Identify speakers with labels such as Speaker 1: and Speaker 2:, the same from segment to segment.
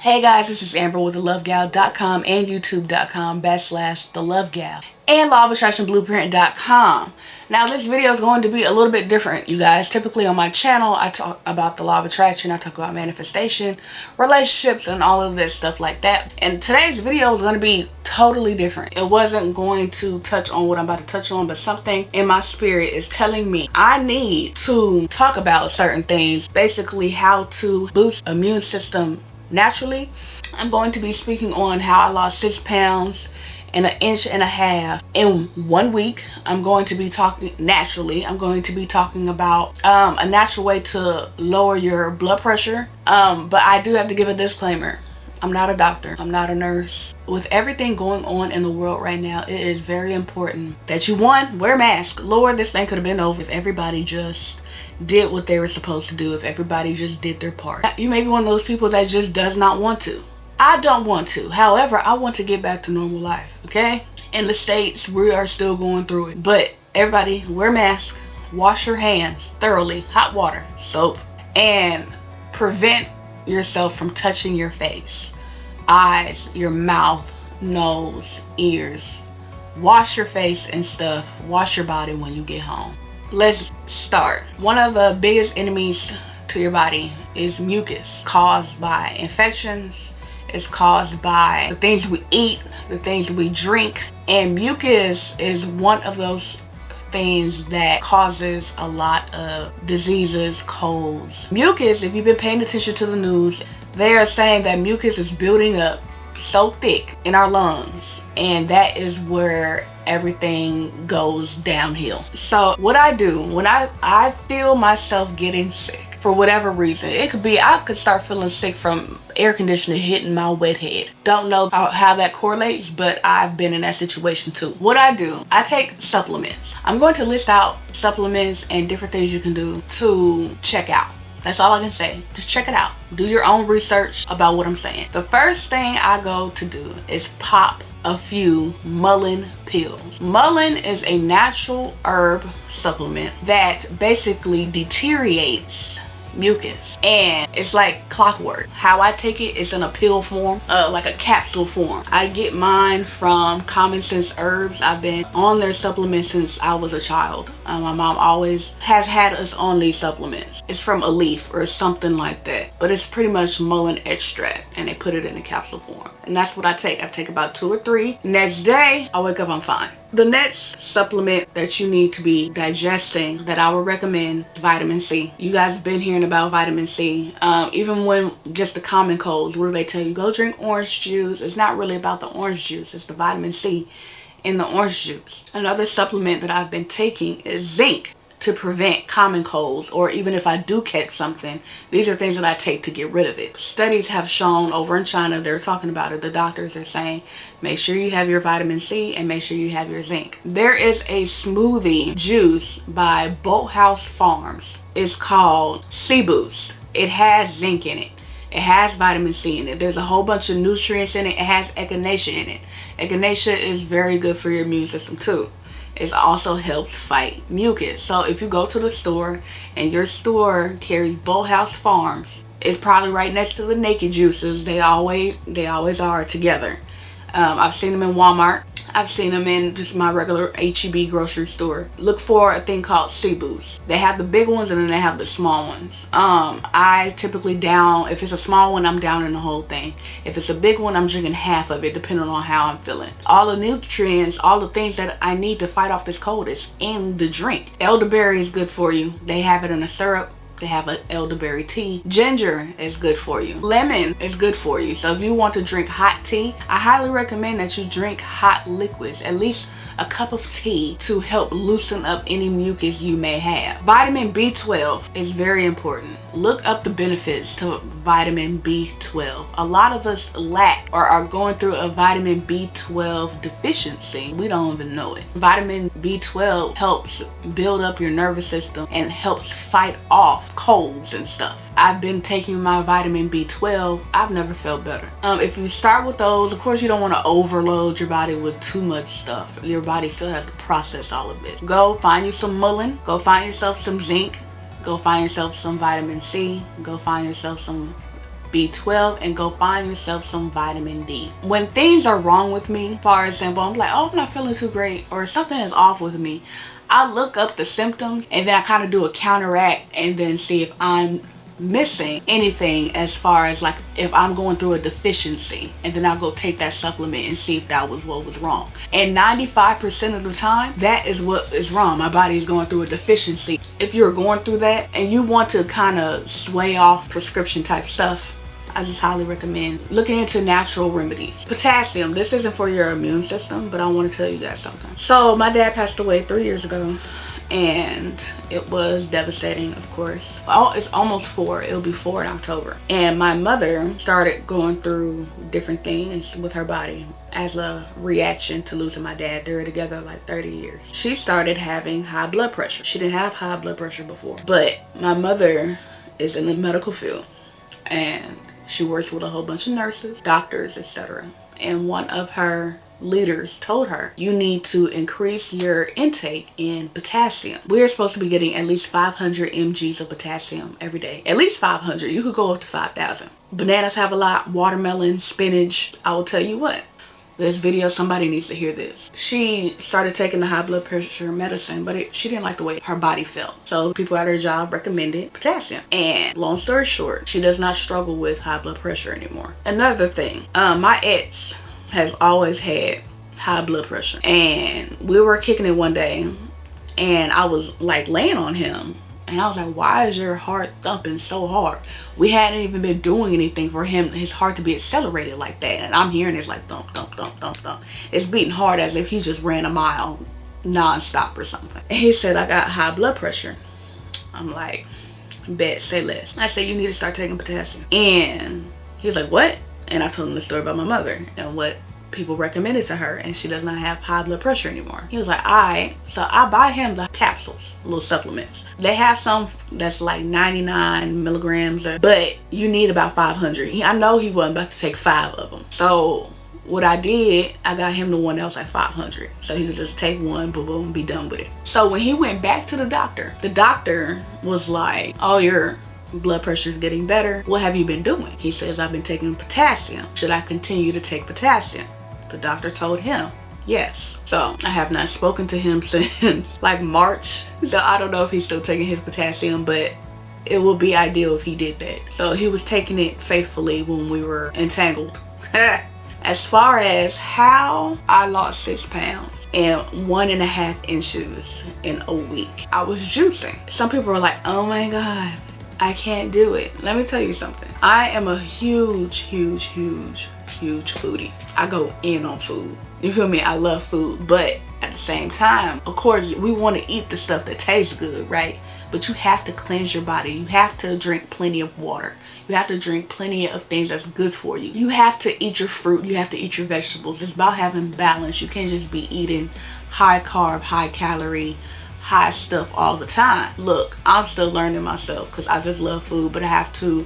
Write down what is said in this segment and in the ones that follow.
Speaker 1: Hey guys, this is Amber with thelovegal.com and youtube.com/thelovegal and law-of-attraction-blueprint.com. Now this video is going to be a little bit different, you guys. Typically on my channel I talk about the law of attraction, I talk about manifestation, relationships, and all of this stuff like that. And today's video is going to be totally different. It wasn't going to touch on what I'm about to touch on, but something in my spirit is telling me I need to talk about certain things, basically how to boost immune system naturally. I'm going to be speaking on how I lost 6 pounds and 1.5 inches in 1 week. I'm going to be talking naturally. I'm going to be talking about a natural way to lower your blood pressure. But I do have to give a disclaimer. I'm not a doctor. I'm not a nurse. With everything going on in the world right now, it is very important that you, one, wear a mask. Lord, this thing could have been over if everybody just did what they were supposed to do, if everybody just did their part. You may be one of those people that just does not want to. I don't want to. However, I want to get back to normal life, okay? In the States, we are still going through it. But everybody, wear a mask, wash your hands thoroughly, hot water, soap, and prevent yourself from touching your face, eyes, your mouth, nose, ears. Wash your face and stuff. Wash your body when you get home. Let's start. One of the biggest enemies to your body is mucus, caused by infections. It's caused by the things we eat, the things we drink, and mucus is one of those things that causes a lot of diseases, colds. Mucus, if you've been paying attention to the news, they are saying that mucus is building up so thick in our lungs, and that is where everything goes downhill. So what I do when I feel myself getting sick for whatever reason, it could be I could start feeling sick from air conditioner hitting my wet head. Don't know how that correlates, but I've been in that situation too. What I do, I take supplements. I'm going to list out supplements and different things you can do to check out. That's all I can say. Just check it out. Do your own research about what I'm saying. The first thing I go to do is pop a few mullein pills. Mullein is a natural herb supplement that basically deteriorates mucus, and it's like clockwork. How I take it is in a pill form, like a capsule form. I get mine from Common Sense Herbs. I've been on their supplements since I was a child. My mom always has had us on these supplements. It's from a leaf or something like that, but it's pretty much mullein extract, and they put it in a capsule form, and that's what I take. I take about 2 or 3. Next day I wake up, I'm fine. The next supplement that you need to be digesting that I would recommend is vitamin C. You guys have been hearing about vitamin C. Even when just the common colds, what do they tell you? Go drink orange juice. It's not really about the orange juice. It's the vitamin C in the orange juice. Another supplement that I've been taking is zinc to prevent common colds, or even if I do catch something, these are things that I take to get rid of it. Studies have shown over in China, they're talking about it. The doctors are saying, make sure you have your vitamin C and make sure you have your zinc. There is a smoothie juice by Boathouse Farms. It's called Sea Boost. It has zinc in it. It has vitamin C in it. There's a whole bunch of nutrients in it. It has echinacea in it. Echinacea is very good for your immune system too. It also helps fight mucus. So if you go to the store and your store carries Boathouse Farms, it's probably right next to the Naked Juices. They always are together. I've seen them in Walmart. I've seen them in just my regular H-E-B grocery store. Look for a thing called Sea Boost. They have the big ones and then they have the small ones. I typically if it's a small one, I'm downing the whole thing. If it's a big one, I'm drinking half of it depending on how I'm feeling. All the nutrients, all the things that I need to fight off this cold is in the drink. Elderberry is good for you. They have it in a syrup. They have an elderberry tea. Ginger is good for you. Lemon is good for you. So if you want to drink hot tea, I highly recommend that you drink hot liquids, at least a cup of tea, to help loosen up any mucus you may have. Vitamin B12 is very important. Look up the benefits to vitamin B12. A lot of us lack or are going through a vitamin B12 deficiency. We don't even know it. Vitamin B12 helps build up your nervous system and helps fight off colds and stuff. I've been taking my vitamin B12. I've never felt better. If you start with those, of course you don't want to overload your body with too much stuff. Your body still has to process all of this. Go find you some mullein. Go find yourself some zinc. Go find yourself some vitamin C. Go find yourself some B12, and go find yourself some vitamin D. When things are wrong with me, for example, I'm like, oh, I'm not feeling too great, or something is off with me, I look up the symptoms and then I kind of do a counteract and then see if I'm missing anything as far as like if I'm going through a deficiency, and then I'll go take that supplement and see if that was what was wrong. And 95% of the time, that is what is wrong. My body is going through a deficiency. If you're going through that and you want to kind of sway off prescription type stuff, I just highly recommend looking into natural remedies. Potassium, this isn't for your immune system, but I want to tell you guys something. So my dad passed away 3 years ago, and it was devastating, of course. Oh, it's almost 4. It'll be 4 in October. And my mother started going through different things with her body as a reaction to losing my dad. They were together like 30 years. She started having high blood pressure. She didn't have high blood pressure before, but my mother is in the medical field, and she works with a whole bunch of nurses, doctors, etc. And one of her leaders told her, you need to increase your intake in potassium. We're supposed to be getting at least 500 mgs of potassium every day. At least 500. You could go up to 5,000. Bananas have a lot. Watermelon, spinach. I will tell you what. This video, somebody needs to hear this. She started taking the high blood pressure medicine, but she didn't like the way her body felt. So people at her job recommended potassium. And long story short, she does not struggle with high blood pressure anymore. Another thing, my ex has always had high blood pressure. And we were kicking it one day, and I was like laying on him. And I was like, why is your heart thumping so hard? We hadn't even been doing anything for his heart to be accelerated like that. And I'm hearing this like thump, thump, thump, thump, thump. It's beating hard as if he just ran a mile non-stop or something. And he said, I got high blood pressure. I'm like, bet, say less. I said, you need to start taking potassium. And he was like, what? And I told him the story about my mother and what people recommended to her, and she does not have high blood pressure anymore. He was like, alright. So I buy him the capsules, little supplements. They have some that's like 99 milligrams, but you need about 500. I know he wasn't about to take 5 of them. So what I did, I got him the one that was like 500. So he could just take one, boom, boom, be done with it. So when he went back to the doctor was like, oh, your blood pressure is getting better. What have you been doing? He says, I've been taking potassium. Should I continue to take potassium? The doctor told him yes. So I have not spoken to him since like March. So I don't know if he's still taking his potassium, but it would be ideal if he did that. So he was taking it faithfully when we were entangled. As far as how I lost 6 pounds and 1.5 inches in a week, I was juicing. Some people are like, oh my God, I can't do it. Let me tell you something. I am a huge foodie. I go in on food. You feel me? I love food, but at the same time, of course, we want to eat the stuff that tastes good, right? But you have to cleanse your body. You have to drink plenty of water. You have to drink plenty of things that's good for you. You have to eat your fruit. You have to eat your vegetables. It's about having balance. You can't just be eating high carb, high calorie, high stuff all the time. Look, I'm still learning myself because I just love food, but I have to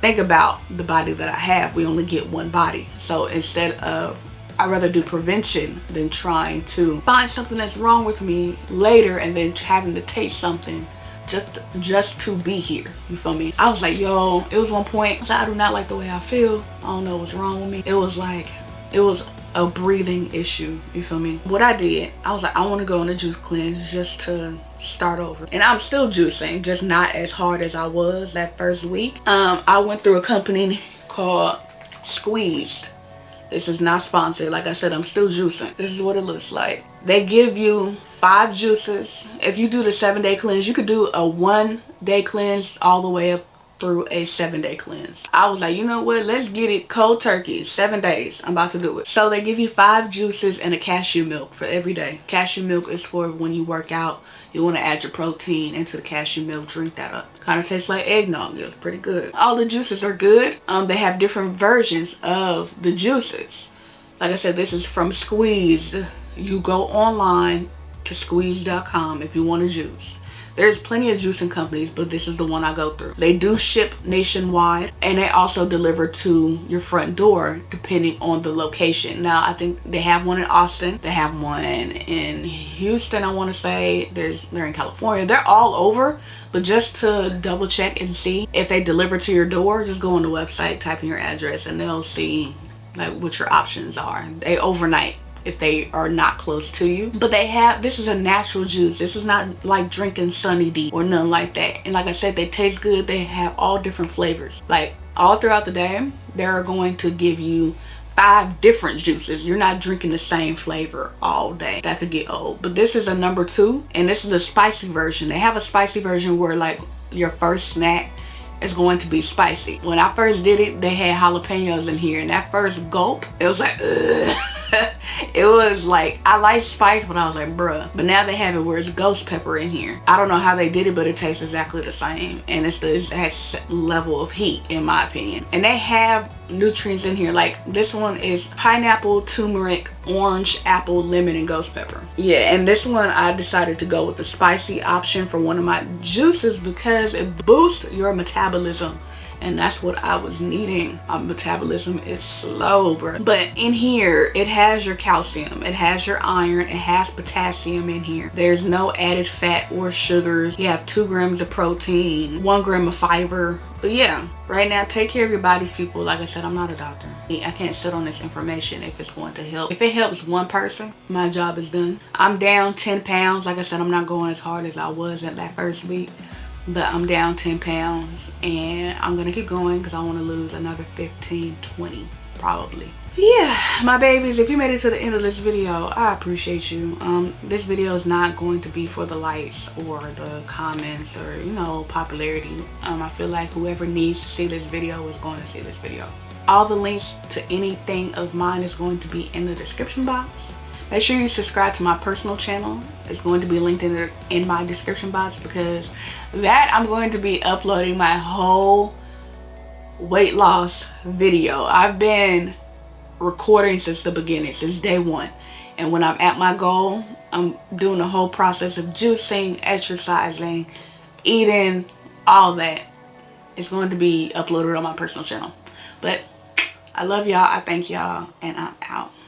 Speaker 1: think about the body that I have. We only get one body. So instead of, I'd rather do prevention than trying to find something that's wrong with me later and then having to taste something just to be here. You feel me? I was like, yo, it was one point, I was like, I do not like the way I feel. I don't know what's wrong with me. It was a breathing issue. You feel me? What I did, I was like, I want to go on a juice cleanse just to start over. And I'm still juicing, just not as hard as I was that first week. I went through a company called Squeezed. This is not sponsored. Like I said, I'm still juicing. This is what it looks like. They give you 5 juices. If you do the 7-day cleanse, you could do a 1-day cleanse all the way up through a 7-day cleanse. I was like, you know what? Let's get it cold turkey. 7 days. I'm about to do it. So they give you 5 juices and a cashew milk for every day. Cashew milk is for when you work out. You want to add your protein into the cashew milk. Drink that up. Kind of tastes like eggnog. It's pretty good. All the juices are good. They have different versions of the juices. Like I said, this is from Squeezed. You go online to squeeze.com if you want a juice. There's plenty of juicing companies, but this is the one I go through. They do ship nationwide, and they also deliver to your front door depending on the location. Now, I think they have one in Austin. They have one in Houston, I want to say. They're in California. They're all over. But just to double check and see if they deliver to your door, just go on the website, type in your address, and they'll see like what your options are. They overnight if they are not close to you. But this is a natural juice. This is not like drinking Sunny D or nothing like that. And like I said, they taste good. They have all different flavors. Like all throughout the day, they're going to give you 5 different juices. You're not drinking the same flavor all day. That could get old. But this is a number 2, and this is the spicy version. They have a spicy version where like your first snack is going to be spicy. When I first did it, they had jalapenos in here, and that first gulp, it was like, ugh. It was like, I like spice, but I was like, bruh. But now they have it where it's ghost pepper in here. I don't know how they did it, but it tastes exactly the same. And it's that level of heat, in my opinion. And they have nutrients in here. Like this one is pineapple, turmeric, orange, apple, lemon, and ghost pepper. Yeah, and this one I decided to go with the spicy option for one of my juices because it boosts your metabolism. And that's what I was needing. My metabolism is slow, bro. But in here, it has your calcium, it has your iron, it has potassium in here. There's no added fat or sugars. You have 2 grams of protein, 1 gram of fiber. But yeah, right now, take care of your bodies, people. Like I said, I'm not a doctor. I can't sit on this information if it's going to help. If it helps one person, my job is done. I'm down 10 pounds. Like I said, I'm not going as hard as I was at that first week. But I'm down 10 pounds and I'm gonna keep going because I want to lose another 15, 20 probably. Yeah, my babies, if you made it to the end of this video, I appreciate you. This video is not going to be for the likes or the comments or, you know, popularity. I feel like whoever needs to see this video is going to see this video. All the links to anything of mine is going to be in the description box. Make sure you subscribe to my personal channel. It's going to be linked in my description box because that I'm going to be uploading my whole weight loss video. I've been recording since the beginning, since day 1. And when I'm at my goal, I'm doing the whole process of juicing, exercising, eating, all that. It's going to be uploaded on my personal channel. But I love y'all. I thank y'all. And I'm out.